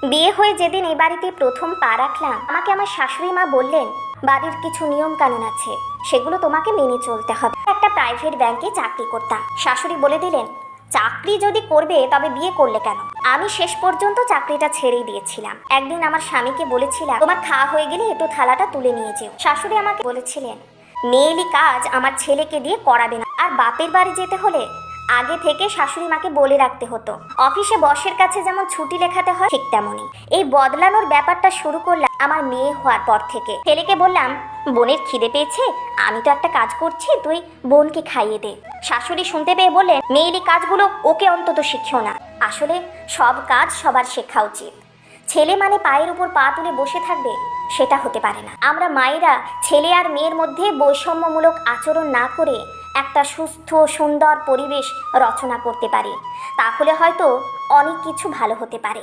বিয়ে হয়ে যেদিন এই বাড়িতে প্রথম পা রাখলাম, আমাকে আমার শাশুড়ি মা বললেন, বাড়ির কিছু নিয়ম কানুন আছে, সেগুলো তোমাকে মেনে চলতে হবে। একটা প্রাইভেট ব্যাংকে চাকরি করতাম। শাশুড়ি বলে দিলেন, চাকরি যদি করবে তবে বিয়ে করলে কেন? আমি শেষ পর্যন্ত চাকরিটা ছেড়েই দিয়েছিলাম। একদিন আমার স্বামীকে বলেছিলাম, তোমার খাওয়া হয়ে গেলে একটু থালাটা তুলে নিয়ে যেও। শাশুড়ি আমাকে বলেছিলেন, মেয়েলি কাজ আমার ছেলেকে দিয়ে করাবে না। আর বাপের বাড়ি যেতে হলে আগে থেকে শাশুড়ি মাকে বলে রাখতে হতো। অফিসে বসের কাছে যেমন ছুটি লেখাতে হয়, ঠিক তেমনই এই বদলানোর ব্যাপারটা শুরু করলাম আমার মেয়ে হওয়ার পর থেকে। ছেলেকে বললাম, বোনের খিদে পেয়েছে, আমি তো একটা কাজ করছি, তুই বোনকে খাইয়ে দে। শাশুড়ি শুনতে পেয়ে বললেন, মেয়েলি কাজগুলো ওকে অন্তত শিখিও না। আসলে সব কাজ সবার শেখা উচিত। ছেলে মানে পায়ের উপর পা তুলে বসে থাকবে, সেটা হতে পারে না। আমরা মায়েরা ছেলে আর মেয়ের মধ্যে বৈষম্যমূলক আচরণ না করে একটা সুস্থ সুন্দর পরিবেশ রচনা করতে পারি, তাহলে হয়তো অনেক কিছু ভালো হতে পারে।